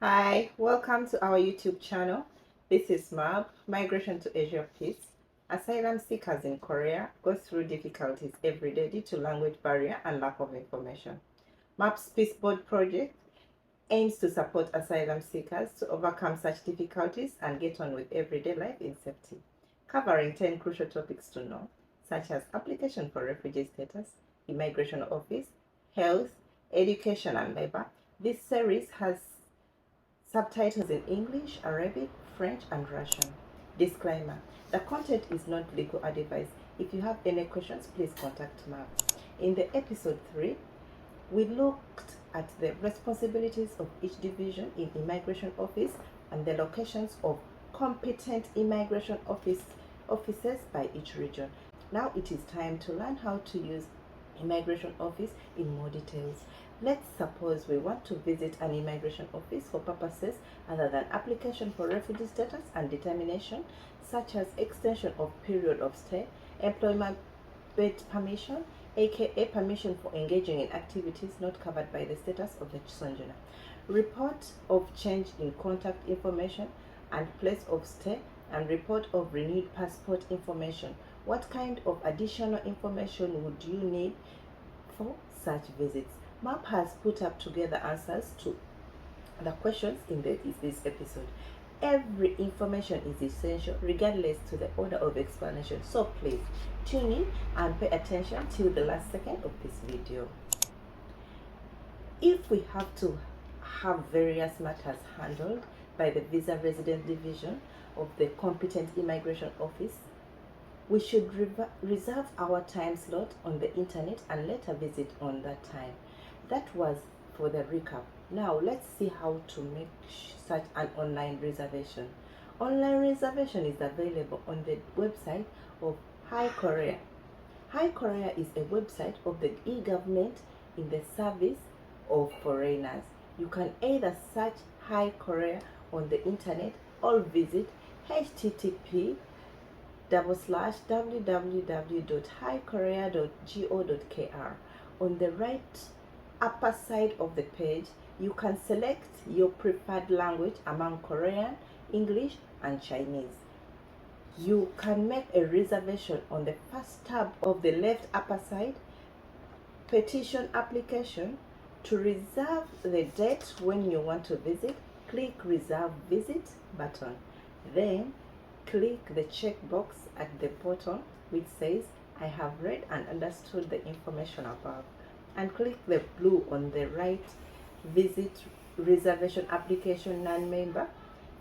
Hi, welcome to our YouTube channel. This is MAB, Migration to Asia Peace. Asylum seekers in Korea go through difficulties every day due to language barrier and lack of information. MAB's Peace Board project aims to support asylum seekers to overcome such difficulties and get on with everyday life in safety, covering 10 crucial topics to know, such as application for refugee status, immigration office, health, education and labor. This series has subtitles in English, Arabic, French, and Russian. Disclaimer: the content is not legal advice. If you have any questions, please contact MAP. In the episode 3, we looked at the responsibilities of each division in immigration office and the locations of competent immigration offices by each region. Now it is time to learn how to use immigration office in more details. Let's suppose we want to visit an immigration office for purposes other than application for refugee status and determination, such as extension of period of stay, employment-based permission, aka permission for engaging in activities not covered by the status of the sojourner, report of change in contact information and place of stay, and report of renewed passport information. What kind of additional information would you need for such visits? MAP has put up together answers to the questions in this episode. Every information is essential regardless to the order of explanation, so please tune in and pay attention till the last second of this video. If we have to have various matters handled by the Visa Resident Division of the competent immigration office, we should reserve our time slot on the internet and later visit on that time. That was for the recap. Now let's see how to make such an online reservation. Online reservation is available on the website of Hikorea. Hikorea is a website of the e-government in the service of foreigners. You can either search Hikorea on the internet or visit http://www.hikorea.go.kr. On the right upper side of the page, you can select your preferred language among Korean, English, and Chinese. You can make a reservation on the first tab of the left upper side, petition application. To reserve the date when you want to visit, click Reserve Visit button. Then click the checkbox at the bottom which says I have read and understood the information above, and click the blue on the right Visit Reservation Application Non-Member.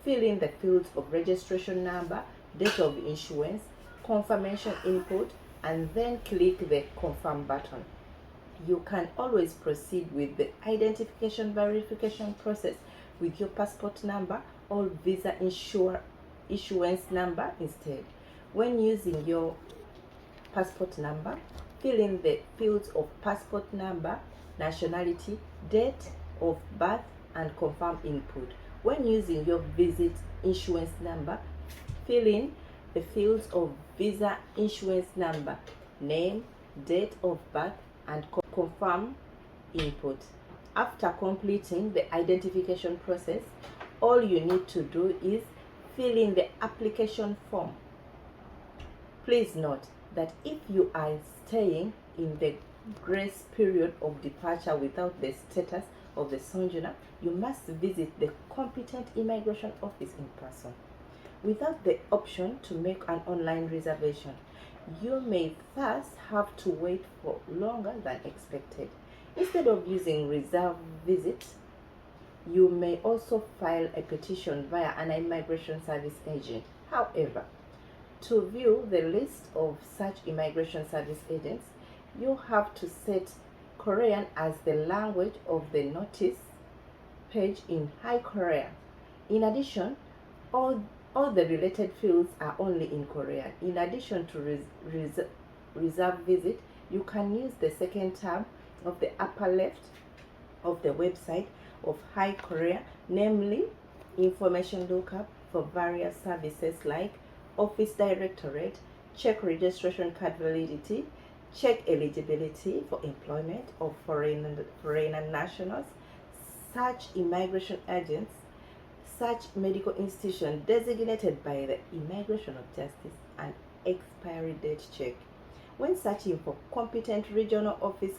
Fill in the fields of registration number, date of issuance, confirmation input, and then click the Confirm button. You can always proceed with the identification verification process with your passport number or visa issuance number instead. When using your passport number, fill in the fields of passport number, nationality, date of birth, and confirm input. When using your visit issuance number, fill in the fields of visa issuance number, name, date of birth, and confirm input. After completing the identification process, all you need to do is fill in the application form. Please note that if you are staying in the grace period of departure without the status of the sojourner, you must visit the competent immigration office in person. Without the option to make an online reservation, you may thus have to wait for longer than expected. Instead of using reserve visit, you may also file a petition via an immigration service agent. However, to view the list of such immigration service agents, you have to set Korean as the language of the notice page in Hikorea. In addition, all the related fields are only in Korean. In addition to reserve visit, you can use the second tab of the upper left of the website of Hikorea, namely information lookup for various services like office directorate, check registration card validity, check eligibility for employment of foreign nationals, search immigration agents, search medical institution designated by the Immigration of Justice and expiry date check. When searching for competent regional office,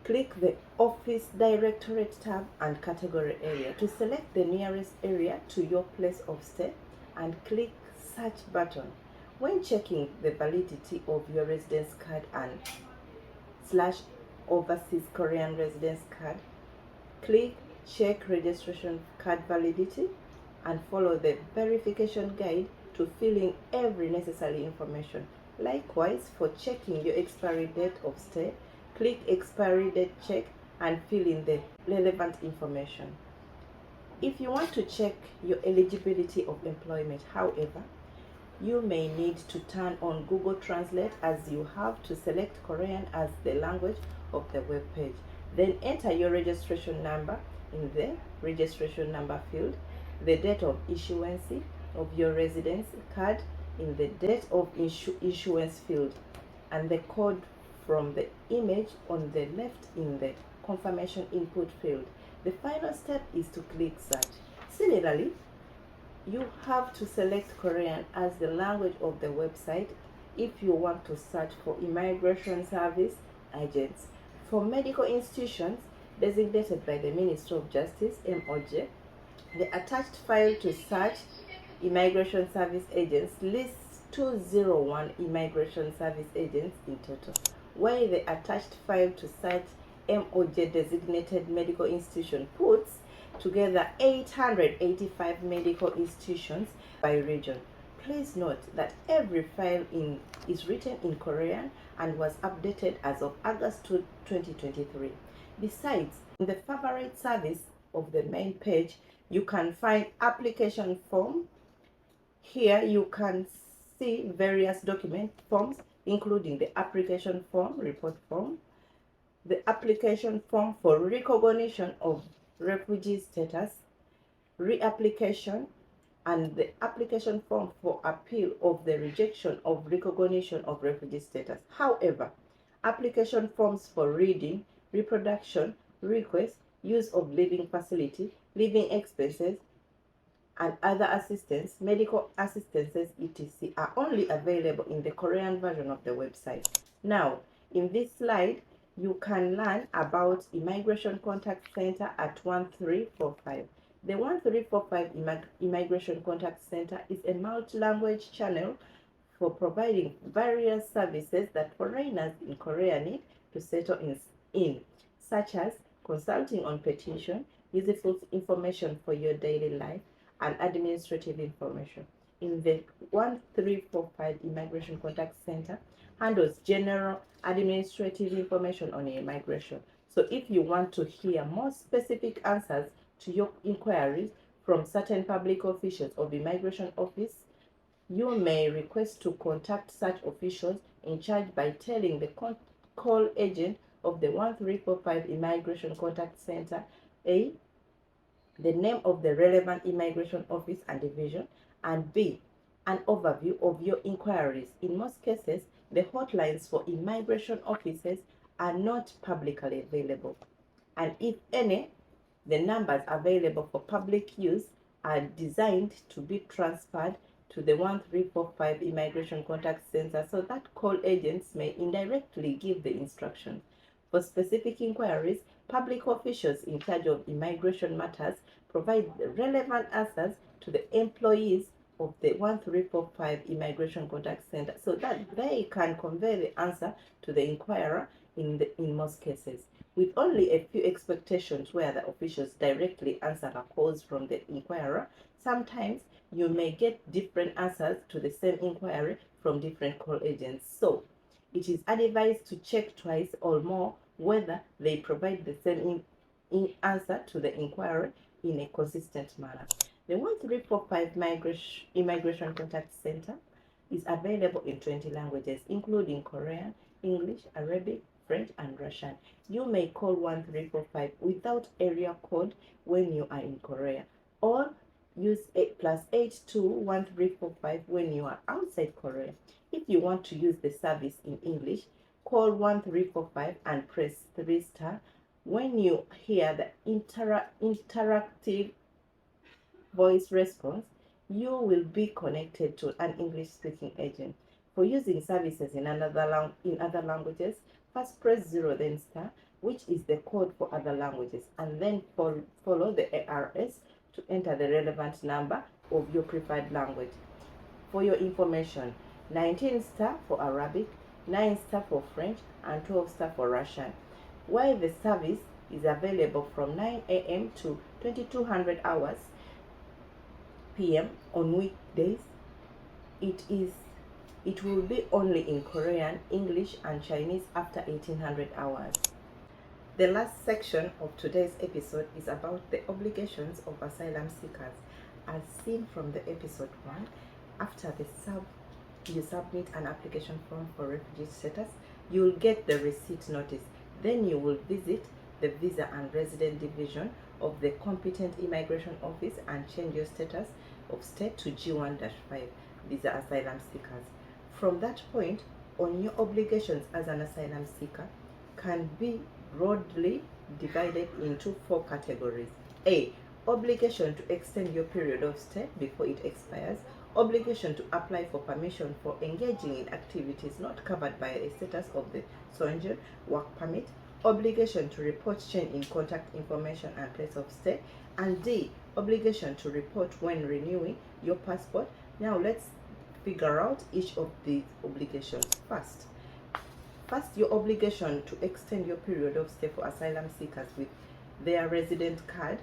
click the Office Directorate tab and Category area to select the nearest area to your place of stay and click Search button. When checking the validity of your residence card and / overseas Korean residence card, click Check Registration Card Validity and follow the verification guide to fill in every necessary information. Likewise, for checking your expiry date of stay, click Expiry Date Check and fill in the relevant information. If you want to check your eligibility of employment, however, you may need to turn on Google Translate, as you have to select Korean as the language of the web page. Then enter your registration number in the registration number field, the date of issuance of your residence card in the date of issuance field, and the code from the image on the left in the confirmation input field. The final step is to click Search. Similarly, you have to select Korean as the language of the website if you want to search for immigration service agents. For medical institutions designated by the Ministry of Justice, MOJ, the attached file to search immigration service agents lists 201 immigration service agents in total, while the attached file to search MOJ designated medical institution puts together 885 medical institutions by region. Please note that every file is written in Korean and was updated as of August 2023. Besides, in the favorite service of the main page, you can find application form. Here you can see various document forms, including the application form, report form, the application form for recognition of refugee status, reapplication, and the application form for appeal of the rejection of recognition of refugee status. However, application forms for reading, reproduction, request, use of living facility, living expenses, and other assistance, medical assistances, etc. are only available in the Korean version of the website. Now, in this slide, you can learn about Immigration Contact Center at 1345. The 1345 Immigration Contact Center is a multi-language channel for providing various services that foreigners in Korea need to settle in, such as consulting on petition, useful information for your daily life, and administrative information. In the 1345 Immigration Contact Center handles general administrative information on immigration. So if you want to hear more specific answers to your inquiries from certain public officials of the Immigration Office, you may request to contact such officials in charge by telling the call agent of the 1345 Immigration Contact Center A, the name of the relevant immigration office and division, and B, an overview of your inquiries. In most cases, the hotlines for immigration offices are not publicly available, and if any, the numbers available for public use are designed to be transferred to the 1345 Immigration Contact Center so that call agents may indirectly give the instructions. For specific inquiries, public officials in charge of immigration matters provide relevant answers to the employees of the 1345 Immigration Contact Center so that they can convey the answer to the inquirer in most cases, with only a few expectations where the officials directly answer the calls from the inquirer. Sometimes you may get different answers to the same inquiry from different call agents. So it is advised to check twice or more whether they provide the same answer to the inquiry in a consistent manner. The 1345 Immigration Contact Center is available in 20 languages, including Korean, English, Arabic, French, and Russian. You may call 1345 without area code when you are in Korea, or use +82 1345 when you are outside Korea. If you want to use the service in English, call 1345 and press 3*. When you hear the interactive voice response, you will be connected to an English-speaking agent. For using services in other languages, first press 0 then star, which is the code for other languages, and then follow the ARS to enter the relevant number of your preferred language. For your information, 19 star for Arabic, 9 star for French, and 12 star for Russian. While the service is available from 9 a.m. to 2200 hours p.m. on weekdays, it will be only in Korean, English, and Chinese after 1800 hours. The last section of today's episode is about the obligations of asylum seekers. As seen from the episode 1, after you submit an application form for refugee status, you will get the receipt notice. Then you will visit the Visa and Resident Division of the competent immigration office and change your status of stay to G1-5, Visa Asylum Seekers. From that point on, your obligations as an asylum seeker can be broadly divided into 4 categories. A. Obligation to extend your period of stay before it expires. Obligation to apply for permission for engaging in activities not covered by a status of the sojourn work permit. Obligation to report change in contact information and place of stay. And D. Obligation to report when renewing your passport. Now let's figure out each of these obligations. First, your obligation to extend your period of stay for asylum seekers with their resident card.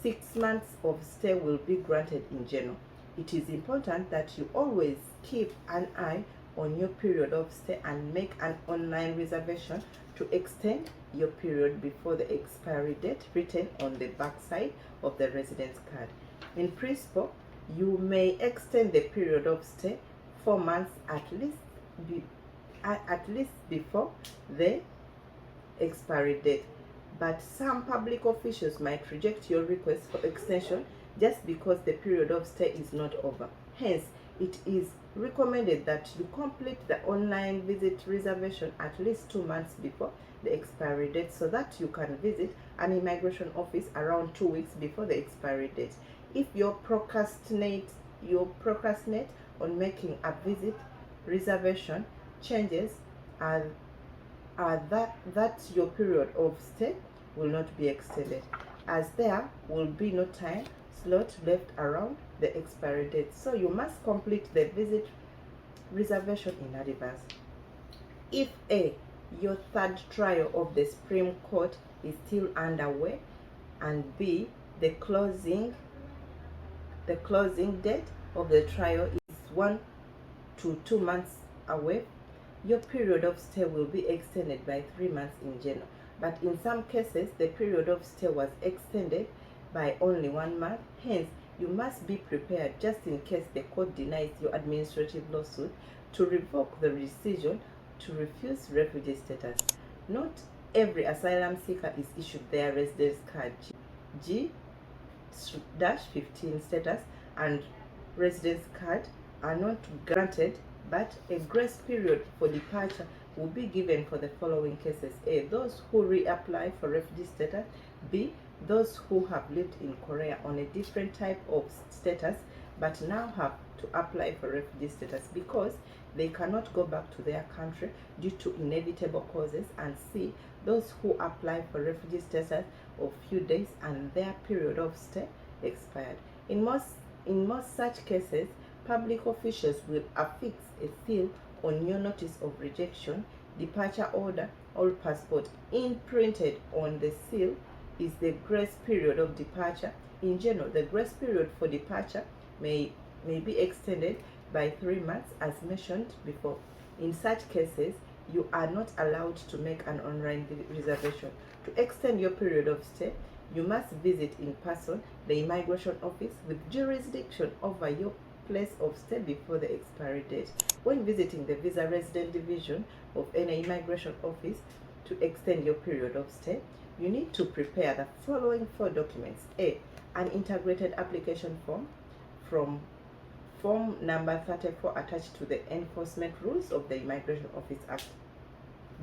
6 months of stay will be granted in general. It is important that you always keep an eye on your period of stay and make an online reservation to extend your period before the expiry date written on the back side of the residence card. In principle, you may extend the period of stay 4 months at least before the expiry date. But some public officials might reject your request for extension just because the period of stay is not over. Hence, it is recommended that you complete the online visit reservation at least 2 months before the expiry date so that you can visit an immigration office around 2 weeks before the expiry date. If you procrastinate on making a visit reservation, changes are that your period of stay will not be extended, as there will be no time slot left around the expiry date. So you must complete the visit reservation in advance. If A. Your third trial of the Supreme Court is still underway, and B. The closing date of the trial is 1 to 2 months away, your period of stay will be extended by 3 months in general. But in some cases, the period of stay was extended by only 1 month. Hence, you must be prepared just in case the court denies your administrative lawsuit to revoke the decision to refuse refugee status. Not every asylum seeker is issued their residence card G-15 status, and residence card are not granted, but a grace period for departure will be given for the following cases. A. Those who reapply for refugee status. B. Those who have lived in Korea on a different type of status but now have to apply for refugee status because they cannot go back to their country due to inevitable causes. And C. Those who apply for refugee status of few days and their period of stay expired. In most such cases, public officials will affix a seal on your notice of rejection, departure order, or passport. Imprinted on the seal is the grace period of departure. In general, the grace period for departure may be extended by 3 months as mentioned before. In such cases, you are not allowed to make an online reservation. To extend your period of stay, you must visit in person the immigration office with jurisdiction over your place of stay before the expiry date. When visiting the Visa Resident Division of any immigration office to extend your period of stay, you need to prepare the following 4 documents. A. An integrated application form from form number 34 attached to the Enforcement Rules of the Immigration Office Act.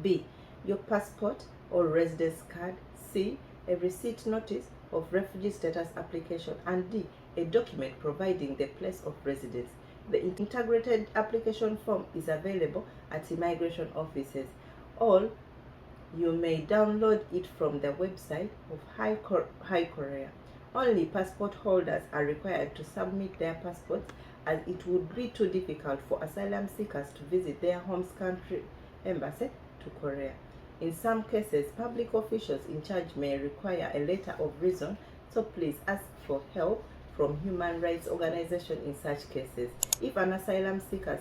B. Your passport or residence card. C. A receipt notice of refugee status application, and D, a document providing the place of residence. The integrated application form is available at immigration offices. All you may download it from the website of Hikorea. Only passport holders are required to submit their passports, as it would be too difficult for asylum seekers to visit their home country embassy to Korea. In some cases, public officials in charge may require a letter of reason, so please ask for help from human rights organizations in such cases. If an asylum seeker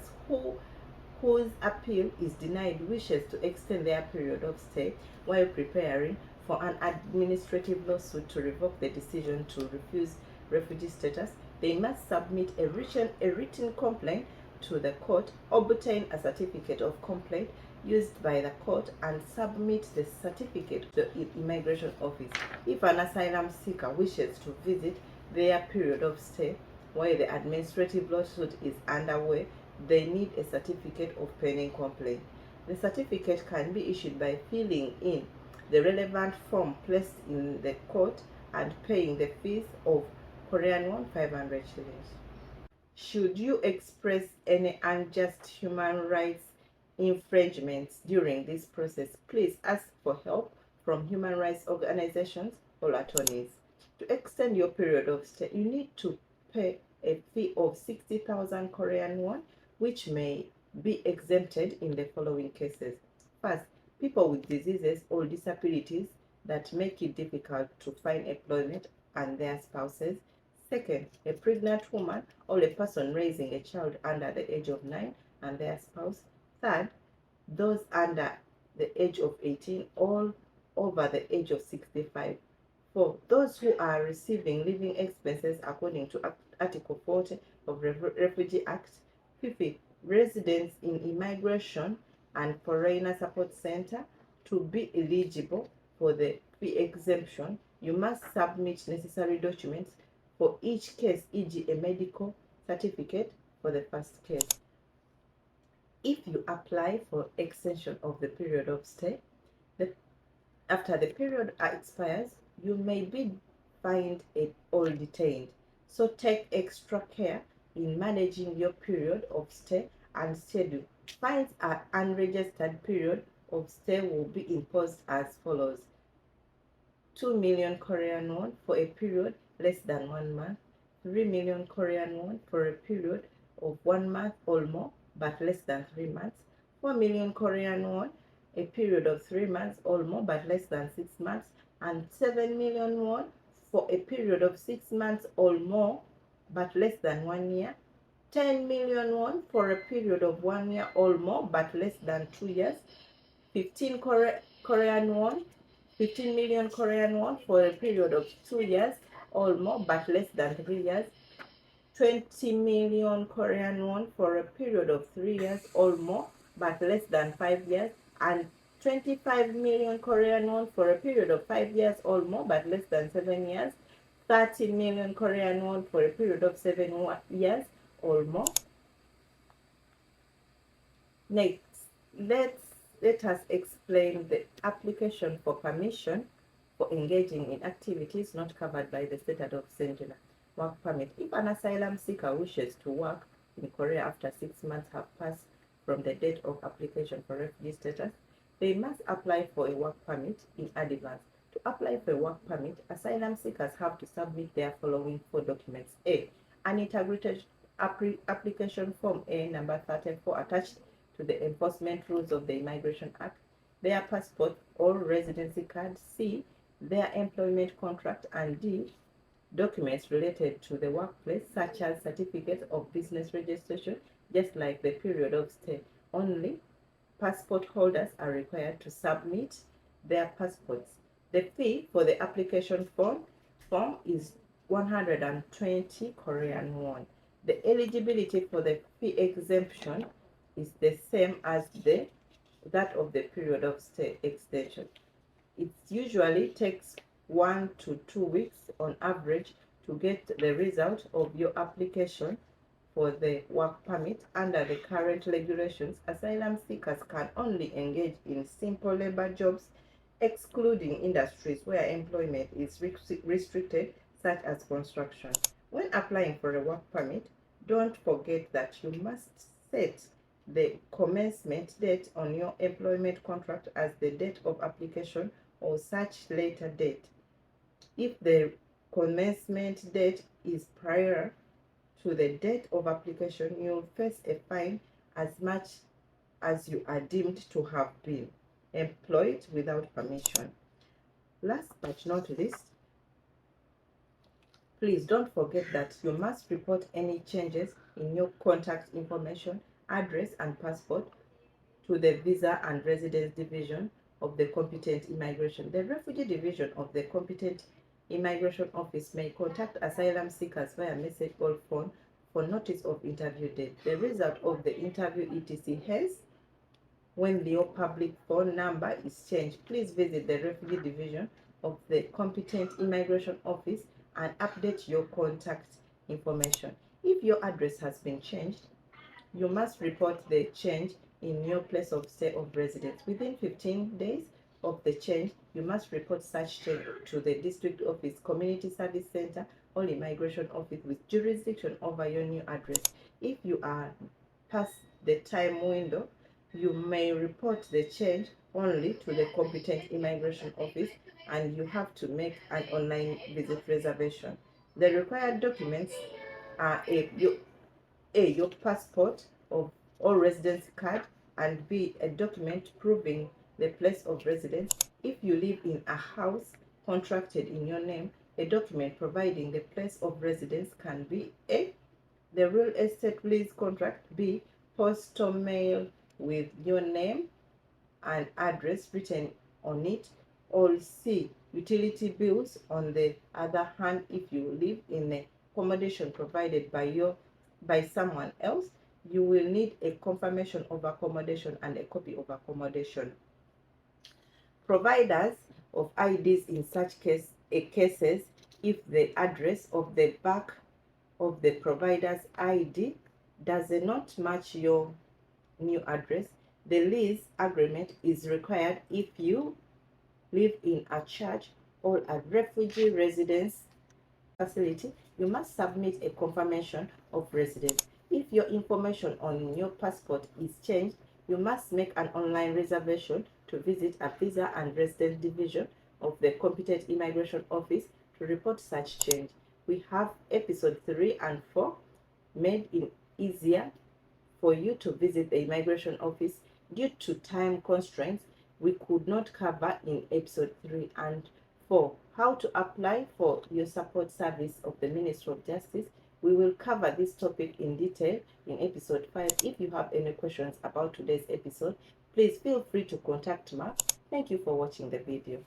whose appeal is denied wishes to extend their period of stay while preparing for an administrative lawsuit to revoke the decision to refuse refugee status, they must submit a written complaint to the court, obtain a certificate of complaint used by the court, and submit the certificate to the immigration office. If an asylum seeker wishes to visit their period of stay while the administrative lawsuit is underway, they need a certificate of pending complaint. The certificate can be issued by filling in the relevant form placed in the court and paying the fees of Korean won 500 shillings. Should you express any unjust human rights infringements during this process, please ask for help from human rights organizations or attorneys. To extend your period of stay, you need to pay a fee of 60,000 Korean won, which may be exempted in the following cases. First, people with diseases or disabilities that make it difficult to find employment and their spouses. Second, a pregnant woman or a person raising a child under the age of 9 and their spouse. Third, those under the age of 18 or over the age of 65. For those who are receiving living expenses according to Article 40 of Refugee Act. Fifth, residents in Immigration and Foreigner Support Center. To be eligible for the fee exemption, you must submit necessary documents for each case, e.g. a medical certificate for the first case. If you apply for extension of the period of stay, after the period expires, you may be fined or detained. So take extra care in managing your period of stay and schedule. Fines at unregistered period of stay will be imposed as follows: 2 million Korean won for a period less than 1 month, 3 million Korean won for a period of 1 month or more but less than 3 months, 4 million Korean won a period of 3 months or more but less than 6 months, and 7 million won for a period of 6 months or more but less than 1 year, 10 million won for a period of 1 year or more but less than 2 years, 15 million Korean won for a period of 2 years or more but less than 3 years, 20 million Korean won for a period of 3 years or more but less than 5 years, and 25 million Korean won for a period of 5 years or more but less than 7 years, 30 million Korean won for a period of 7 years or more. Next, let us explain the application for permission for engaging in activities not covered by the Statute of Singular. Work permit. If an asylum seeker wishes to work in Korea after 6 months have passed from the date of application for refugee status, they must apply for a work permit in advance. To apply for a work permit, asylum seekers have to submit their following 4 documents. A. An integrated application form A number 34 attached to the enforcement rules of the Immigration Act, their passport or residency card. C. Their employment contract, and D. Documents related to the workplace, such as certificates of business registration, just like the period of stay. Only passport holders are required to submit their passports. The fee for the application form is 120 Korean won. The eligibility for the fee exemption is the same as that of the period of stay extension. It usually takes 1 to 2 weeks on average to get the result of your application for the work permit. Under the current regulations, asylum seekers can only engage in simple labor jobs excluding industries where employment is restricted, such as construction. When applying for a work permit, don't forget that you must set the commencement date on your employment contract as the date of application or such later date. If the commencement date is prior to the date of application, you'll face a fine as much as you are deemed to have been employed without permission. Last but not least, please don't forget that you must report any changes in your contact information, address, and passport to the Visa and Residence Division of the competent immigration. The Refugee Division of the competent immigration office may contact asylum seekers via message or phone for notice of interview date. The result of the interview etc. has when your public phone number is changed. Please visit the Refugee Division of the competent immigration office and update your contact information. If your address has been changed, you must report the change in your place of stay of residence. Within 15 days of the change, you must report such change to the district office, community service center, or immigration office with jurisdiction over your new address. If you are past the time window, you may report the change only to the competent immigration office, and you have to make an online visit reservation. The required documents are your passport or residence card, and B, a document proving the place of residence. If you live in a house contracted in your name, a document providing the place of residence can be A, the real estate lease contract, B, postal mail with your name and address written on it, or C, utility bills. On the other hand, if you live in a accommodation provided by someone else, you will need a confirmation of accommodation and a copy of accommodation. Providers of IDs in such cases, if the address of the back of the provider's ID does not match your new address, the lease agreement is required. If you live in a church or a refugee residence facility, you must submit a confirmation of residence. If your information on your passport is changed, you must make an online reservation to visit a Visa and Residence Division of the competent immigration office to report such change. We have episode 3 and 4 made it easier for you to visit the immigration office. Due to time constraints, we could not cover in episode 3 and 4 how to apply for your support service of the Ministry of Justice. We will cover this topic in detail in episode 5. If you have any questions about today's episode, please feel free to contact Mark. Thank you for watching the video.